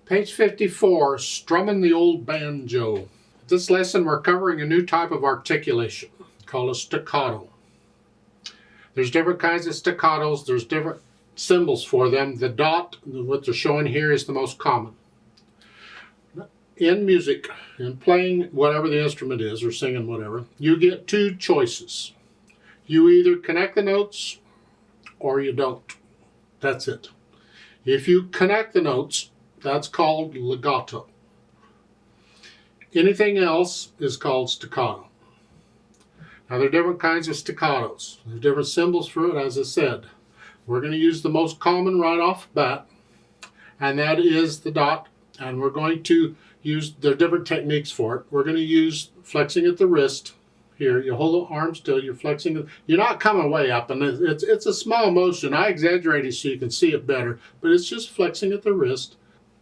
Page 54, Strumming the Old Banjo. This lesson we're covering a new type of articulation called a staccato. There's different kinds of staccatos, there's different symbols for them. The dot, what they're showing here, is the most common. In music, in playing whatever the instrument is or singing whatever, you get two choices. You either connect the notes or you don't. That's it. If you connect the notes, that's called legato. Anything else is called staccato. Now there are different kinds of staccatos. There's different symbols for it, as I said. We're going to use the most common right off the bat, and that is the dot. And we're going to use, there are different techniques for it. We're going to use flexing at the wrist. Here, you hold the arm still, you're flexing. You're not coming way up, and it's a small motion. I exaggerate it so you can see it better, but it's just flexing at the wrist.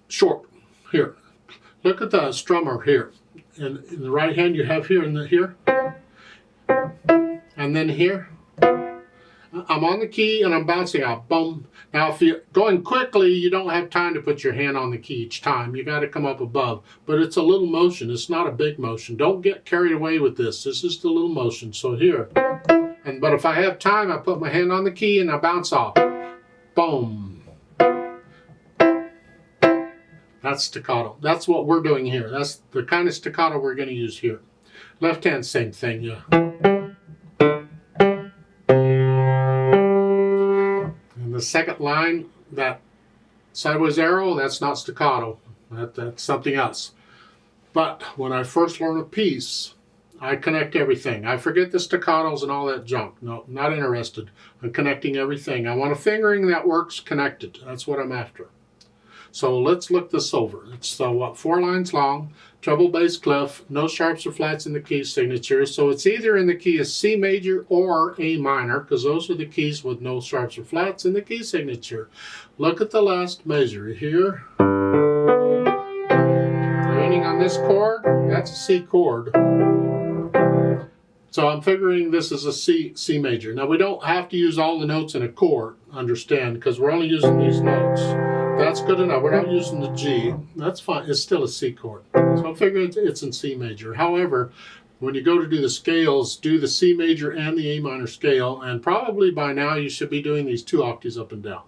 Short. Here. Look at the strummer here. In the right hand you have here and here. And then here. I'm on the key and I'm bouncing out. Boom. Now if you're going quickly, you don't have time to put your hand on the key each time. You got to come up above. But it's a little motion. It's not a big motion. Don't get carried away with this. This is the little motion. So here. But if I have time, I put my hand on the key and I bounce off. Boom. That's staccato. That's what we're doing here. That's the kind of staccato we're going to use here. Left hand, same thing. Yeah. The second line, that sideways arrow, that's not staccato. That's something else. But when I first learn a piece, I connect everything. I forget the staccatos and all that junk. No, not interested. I'm connecting everything. I want a fingering that works connected. That's what I'm after. So let's look this over. It's 4 lines long, treble bass clef, no sharps or flats in the key signature. So it's either in the key of C major or A minor, because those are the keys with no sharps or flats in the key signature. Look at the last measure here. Leaning on this chord, that's a C chord. So I'm figuring this is a C major. Now we don't have to use all the notes in a chord, understand, because we're only using these notes. That's good enough. We're not using the G. That's fine. It's still a C chord. So I'm figuring it's in C major. However, when you go to do the scales, do the C major and the A minor scale, and probably by now you should be doing these 2 octaves up and down,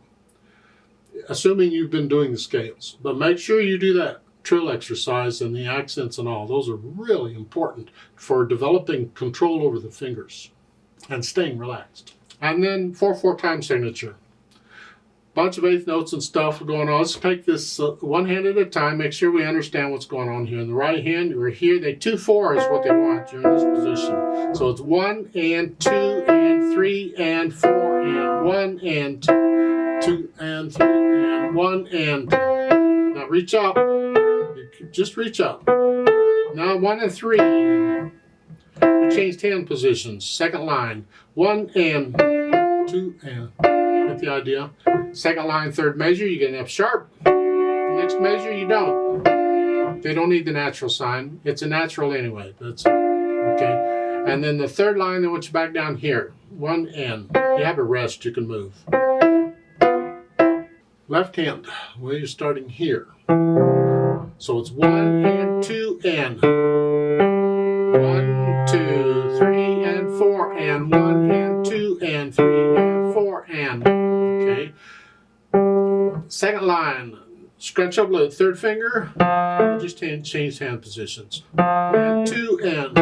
assuming you've been doing the scales. But make sure you do that trill exercise and the accents and all. Those are really important for developing control over the fingers and staying relaxed. And then 4/4 time signature. Bunch of 8th notes and stuff going on. Let's take this one hand at a time. Make sure we understand what's going on here. In the right hand, we're here. 2/4 is what they want. You're in this position. So it's 1 and 2 and 3 and 4 and 1 and 2 and 3 and 1 and. Now reach up. Just reach up. Now 1 and 3. We changed hand positions. Second line. 1 and 2 and. Get the idea? Second line, third measure, you get an F sharp. Next measure, you don't. They don't need the natural sign. It's a natural anyway. That's okay. And then the third line, they want you back down here. 1 and. You have a rest, you can move. Left hand, well, you're starting here. So it's 1 and 2 and. 1, 2, 3 and 4 and 1 and 2 and 3 and 4 and. Okay. Second line, scrunch up the third finger, just change hand positions. And 2 and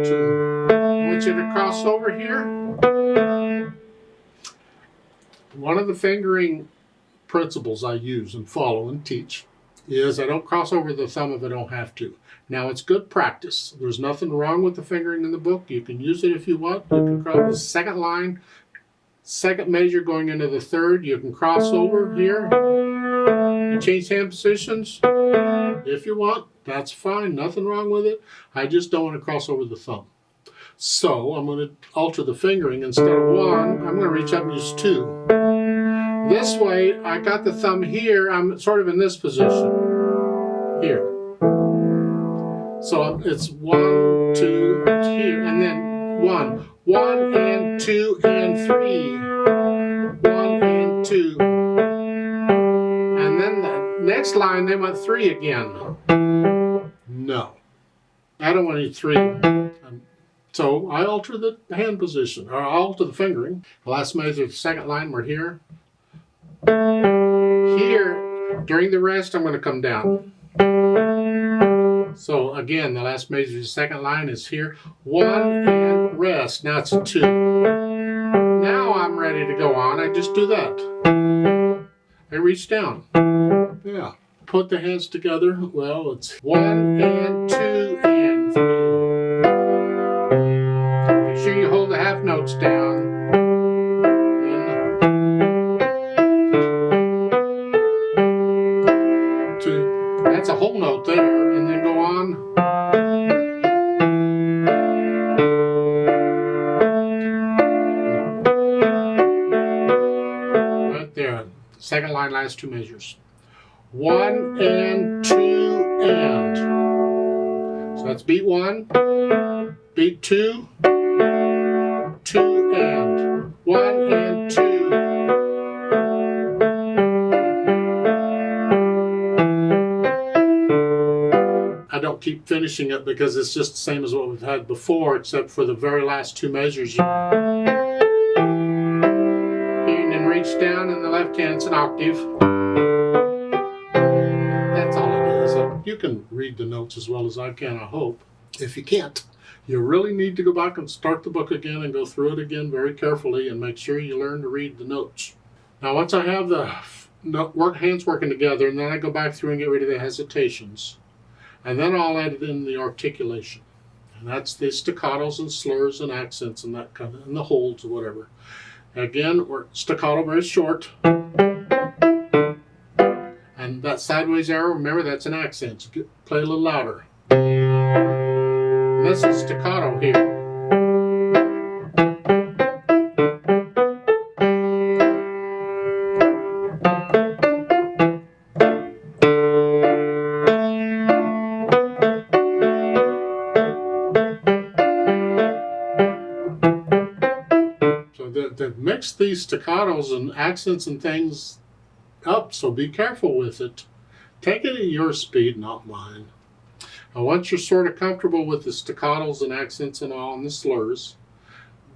2. I want you to cross over here. One of the fingering principles I use and follow and teach is I don't cross over the thumb if I don't have to. Now it's good practice. There's nothing wrong with the fingering in the book. You can use it if you want. You can cross the second line. Second measure going into the third, you can cross over here. You change hand positions if you want. That's fine, nothing wrong with it. I just don't want to cross over the thumb. So I'm going to alter the fingering. Instead of 1, I'm going to reach up and use 2. This way, I got the thumb here. I'm sort of in this position here. So it's 1, 2, here, and then 1. 1 and 2 and 3. 1 and 2. And then the Next line, they want 3 again. No, I don't want any 3. So I alter the hand position, or I alter the fingering. The last measure of the second line, we're here. Here, during the rest, I'm going to come down. So again, the last measure of the second line is here. 1 and rest. Now it's a 2. Now I'm ready to go on. I just do that. I reach down. Yeah. Put the hands together. Well, it's 1 and 2 and 3. Make sure you hold the half notes down. And 2. That's a whole note there. And then go on. Right there. Second line, last 2 measures. 1 and 2 and. So that's beat 1, beat 2, 2 and. 1 and 2. I don't keep finishing it because it's just the same as what we've had before, except for the very last 2 measures. Here and then reach down in the left hand, it's an octave. That's all it is. You can read the notes as well as I can, I hope. If you can't, you really need to go back and start the book again and go through it again very carefully and make sure you learn to read the notes. Now once I have the hands working together, and then I go back through and get rid of the hesitations. And then I'll add in the articulation. And that's the staccatos and slurs and accents and that kind of, and the holds or whatever. Again, we're staccato very short. And that sideways arrow, remember that's an accent. So play a little louder. And this is staccato here. They've mixed these staccatos and accents and things up, so be careful with it. Take it at your speed, not mine. Now, once you're sort of comfortable with the staccatos and accents and all, and the slurs,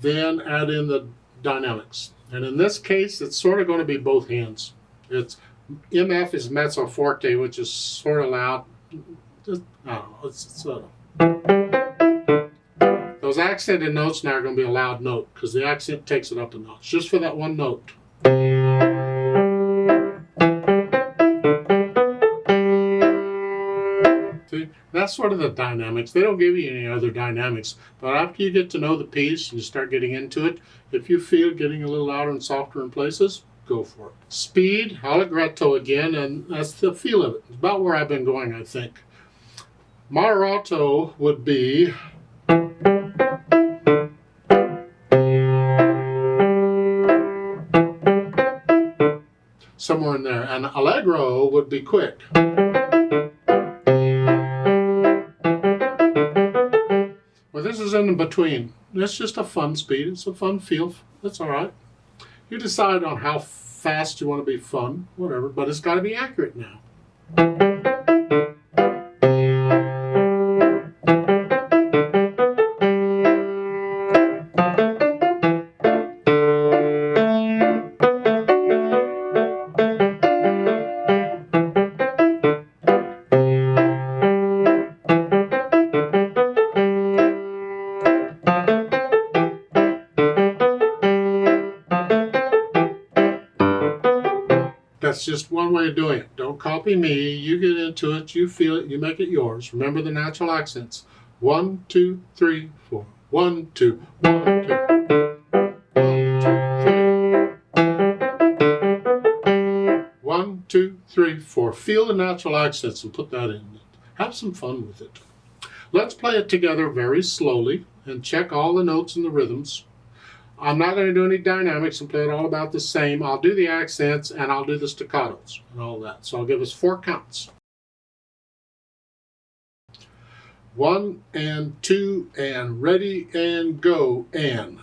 then add in the dynamics. And in this case, it's sort of going to be both hands. It's MF is mezzo forte, which is sort of loud. Just, I don't know, it's sort of. Those accented notes now are going to be a loud note because the accent takes it up a notch, just for that one note. See, that's sort of the dynamics. They don't give you any other dynamics, but after you get to know the piece and you start getting into it, if you feel getting a little louder and softer in places, go for it. Speed, allegretto again, and that's the feel of it. It's about where I've been going, I think. Moderato would be somewhere in there, and allegro would be quick. Well, this is in between. It's just a fun speed. It's a fun feel. That's all right. You decide on how fast you want to be fun, whatever, but it's got to be accurate now. That's just one way of doing it. Don't copy me. You get into it, you feel it, you make it yours. Remember the natural accents. 1, 2, 3, 4. 1, 2, 1, 2. 1, 2, 3, 4. Feel the natural accents and put that in. Have some fun with it. Let's play it together very slowly and check all the notes and the rhythms. I'm not going to do any dynamics and play it all about the same. I'll do the accents and I'll do the staccatos and all that. So I'll give us 4 counts. 1 and 2 and ready and go and.